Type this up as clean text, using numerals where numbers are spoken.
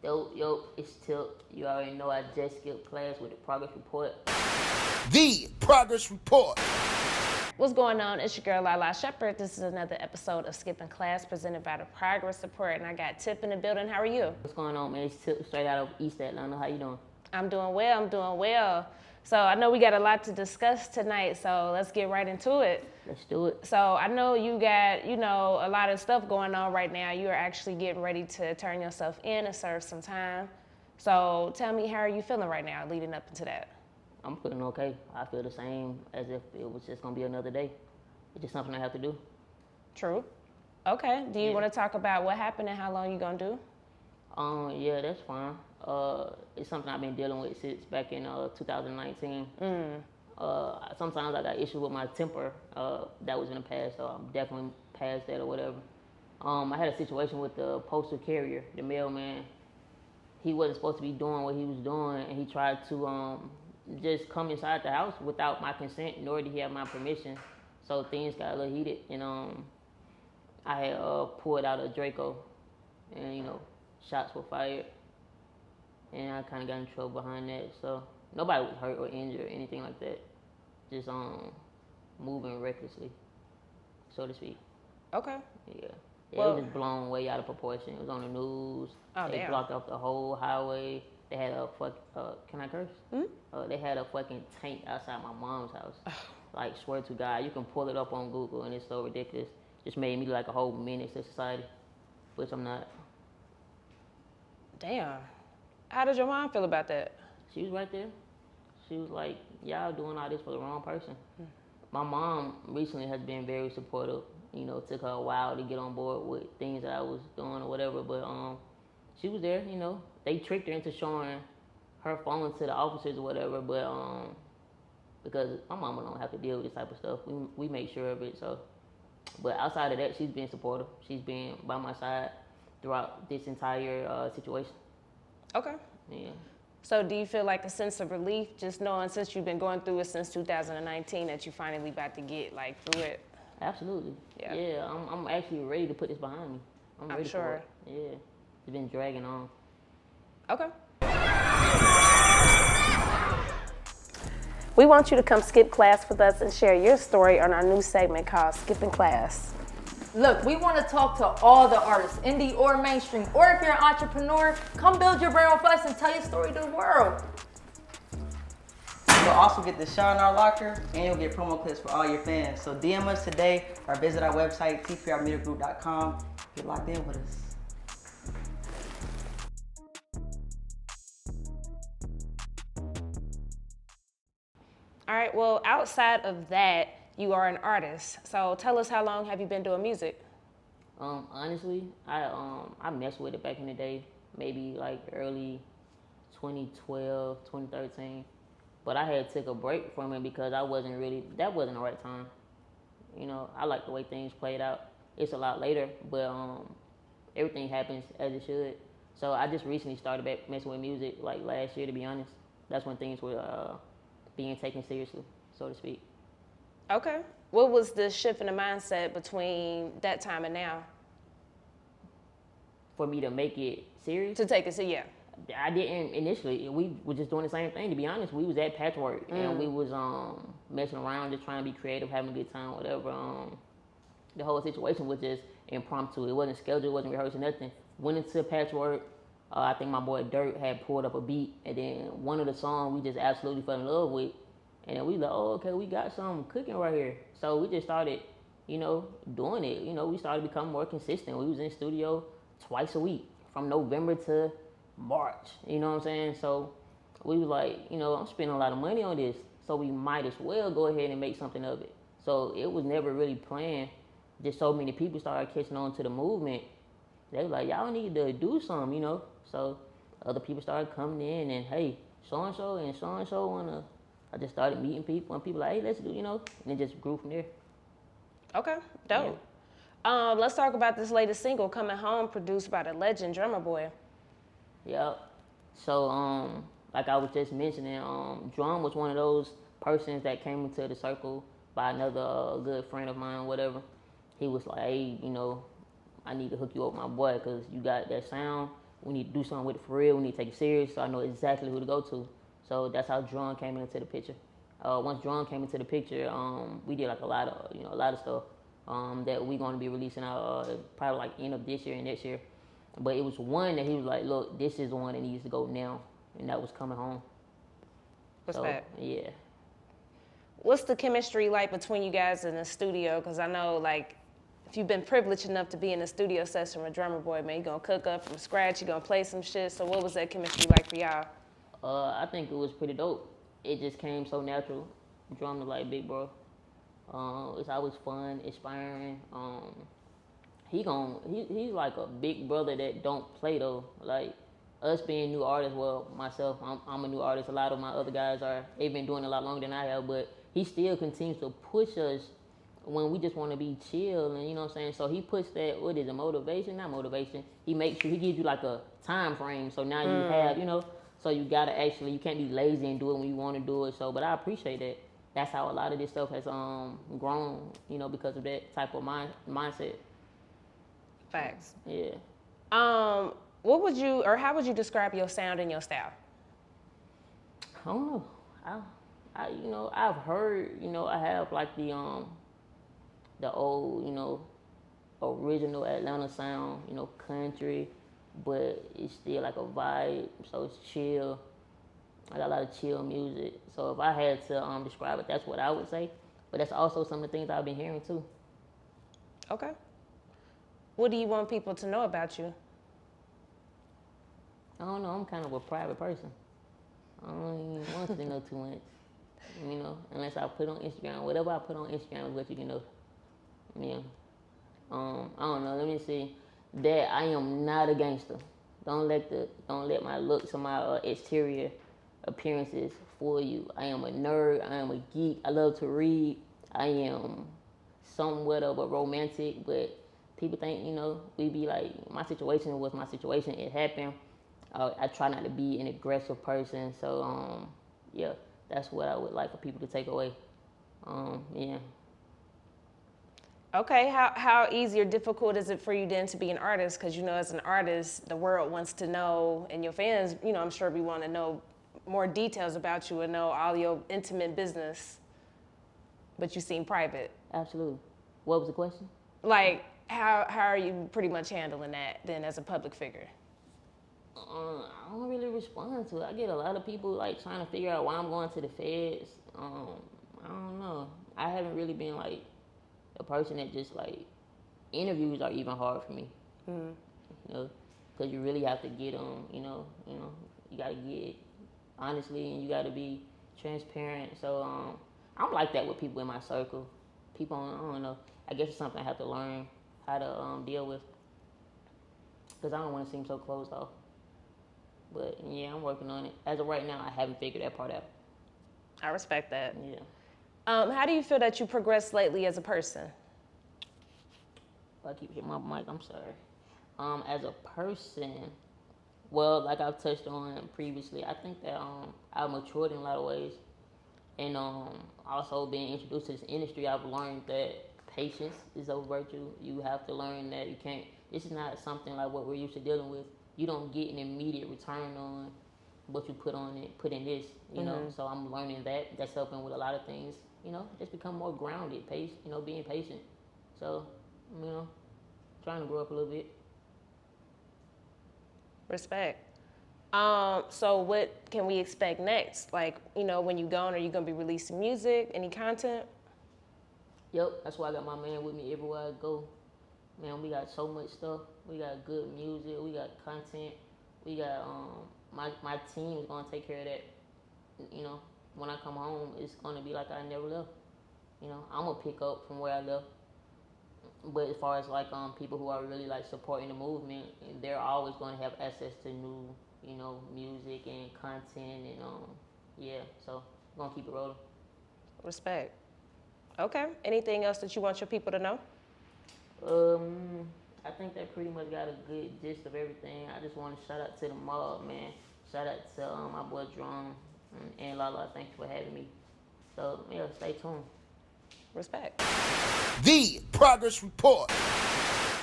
Yo, it's Tipp. You already know I just skipped class with the progress report. The progress report. What's going on? It's your girl Lala Shepherd. This is another episode of Skipping Class presented by the Progress Report, and I got Tipp in the building. How are you? What's going on, man? It's Tipp straight out of East Atlanta. How you doing? I'm doing well. So I know we got a lot to discuss tonight, so let's get right into it. Let's do it. So I know you got, a lot of stuff going on right now. You are actually getting ready to turn yourself in and serve some time. So tell me, how are you feeling right now leading up into that? I'm feeling okay. I feel the same as if it was just gonna be another day. It's just something I have to do. True. Okay. Do you want to talk about what happened and how long you gonna do? Yeah, that's fine. It's something I've been dealing with since back in 2019. Sometimes I got issues with my temper. That was in the past, so I'm definitely past that or whatever. I had a situation with the postal carrier, the mailman. He wasn't supposed to be doing what he was doing, and he tried to just come inside the house without my consent, nor did he have my permission. So things got a little heated, and I had pulled out a Draco, and shots were fired, and I kind of got in trouble behind that. So nobody was hurt or injured or anything like that. Just moving recklessly, so to speak. Okay. Yeah. It was just blown way out of proportion. It was on the news. They blocked off the whole highway. They had a can I curse? Mm-hmm. They had a fucking tank outside my mom's house. Like, swear to God, you can pull it up on Google, and it's so ridiculous. Just made me like a whole menace to society, which I'm not. Damn. How did your mom feel about that? She was right there. She was like, y'all doing all this for the wrong person. My mom recently has been very supportive. It took her a while to get on board with things that I was doing or whatever, but she was there. They tricked her into showing her phone to the officers or whatever, but because my mama don't have to deal with this type of stuff, we make sure of it. So, but outside of that, she's been supportive. She's been by my side throughout this entire situation. Okay. Yeah. So do you feel like a sense of relief just knowing, since you've been going through it since 2019, that you finally about to get through it? Absolutely. Yeah. I'm actually ready to put this behind me. I'm ready sure. for it. Yeah. It's been dragging on. Okay. We want you to come skip class with us and share your story on our new segment called Skipping Class. Look, we want to talk to all the artists, indie or mainstream, or if you're an entrepreneur, come build your brand with us and tell your story to the world. You'll also get the shot in our locker, and you'll get promo clips for all your fans. So DM us today or visit our website, tprmediagroup.com. Get locked in with us. All right, well, outside of that, you are an artist. So tell us, how long have you been doing music? Honestly, I messed with it back in the day, maybe like early 2012, 2013. But I had to take a break from it because that wasn't the right time. I like the way things played out. It's a lot later, but everything happens as it should. So I just recently started back messing with music, like last year, to be honest. That's when things were being taken seriously, so to speak. Okay. What was the shift in the mindset between that time and now? For me to make it serious? To take it serious, yeah. I didn't initially. We were just doing the same thing, to be honest. We was at Patchwork, and we was messing around, just trying to be creative, having a good time, whatever. The whole situation was just impromptu. It wasn't scheduled, it wasn't rehearsed, nothing. Went into Patchwork. I think my boy Dirt had pulled up a beat, and then one of the songs we just absolutely fell in love with. And then we like, oh, okay, we got something cooking right here. So we just started, doing it. We started becoming more consistent. We was in the studio twice a week from November to March. You know what I'm saying? So we was like, I'm spending a lot of money on this, so we might as well go ahead and make something of it. So it was never really planned. Just so many people started catching on to the movement. They was like, y'all need to do something, So other people started coming in and, hey, so-and-so and so-and-so wanna. I just started meeting people, and people like, hey, let's do, and it just grew from there. Okay, dope. Yeah. Let's talk about this latest single, Coming Home, produced by the legend Drumma Boy. Yep. So, like I was just mentioning, Drum was one of those persons that came into the circle by another good friend of mine, whatever. He was like, hey, I need to hook you up with my boy because you got that sound we need to do something with it for real. We need to take it serious. So I know exactly who to go to. So that's how Drum came into the picture. Once Drum came into the picture, we did like a lot of stuff that we're going to be releasing out probably like end of this year and next year. But it was one that he was like, look, this is the one that needs to go now, and that was Coming Home. What's So, that? Yeah. What's the chemistry like between you guys in the studio? Because I know, like, if you've been privileged enough to be in the studio session with Drumma Boy, man, you're going to cook up from scratch, you're going to play some shit. So what was that chemistry like for y'all? I think it was pretty dope. It just came so natural. Drum was like big bro. It's always fun, inspiring. He's like a big brother that don't play though. Like us being new artists, well, myself, I'm a new artist. A lot of my other guys they've been doing a lot longer than I have, but he still continues to push us when we just want to be chill, and you know what I'm saying? So he puts that, what is it, motivation? Not motivation. He makes sure, he gives you like a time frame. So now you have, so you gotta actually, you can't be lazy and do it when you want to do it. So, but I appreciate that. That's how a lot of this stuff has grown, because of that type of mindset. Facts. Yeah. What would you, or how would you describe your sound and your style? I don't know. I've heard, I have like the old, original Atlanta sound, country, but it's still like a vibe, so it's chill. I got a lot of chill music. So if I had to describe it, that's what I would say. But that's also some of the things I've been hearing too. Okay. What do you want people to know about you? I don't know. I'm kind of a private person. I don't even want to know too much, unless I put on Instagram. Whatever I put on Instagram is what you can know. Yeah. I don't know. Let me see. That I am not a gangster. Don't let my looks or my exterior appearances fool you. I am a nerd. I am a geek. I love to read. I am somewhat of a romantic, but people think, we be like, my situation was my situation. It happened. I try not to be an aggressive person. So, yeah, that's what I would like for people to take away. Yeah. Okay, how easy or difficult is it for you then to be an artist? Because, as an artist, the world wants to know, and your fans, I'm sure we want to know more details about you and know all your intimate business, but you seem private. Absolutely. What was the question? Like, how are you pretty much handling that then as a public figure? I don't really respond to it. I get a lot of people like trying to figure out why I'm going to the feds. I don't know. I haven't really been like a person that just like, interviews are even hard for me. Because you really have to get them. You gotta get honestly, and you gotta be transparent. So I'm like that with people in my circle. People, I don't know. I guess it's something I have to learn how to deal with. Because I don't want to seem so closed off. But yeah, I'm working on it. As of right now, I haven't figured that part out. I respect that. Yeah. How do you feel that you progressed lately as a person? I keep hitting my mic, I'm sorry. As a person, well, like I've touched on previously, I think that I've matured in a lot of ways. And also being introduced to this industry, I've learned that patience is a virtue. You have to learn that this is not something like what we're used to dealing with. You don't get an immediate return on what you put in this, So I'm learning that. That's helping with a lot of things, just become more grounded, being patient. So, trying to grow up a little bit. Respect. So what can we expect next? Like, when you gone, are you gonna be releasing music, any content? Yep, that's why I got my man with me everywhere I go. Man, we got so much stuff. We got good music. We got content. We got my team is gonna take care of that. When I come home, it's gonna be like I never left. I'm gonna pick up from where I left. But as far as like people who are really like supporting the movement, they're always gonna have access to new, music and content and yeah. So we're gonna keep it rolling. Respect. Okay. Anything else that you want your people to know? I think that pretty much got a good gist of everything. I just want to shout out to the mob, man. Shout out to my boy Drum and Lala. Thank you for having me. So yeah, stay tuned. Respect. The Progress Report.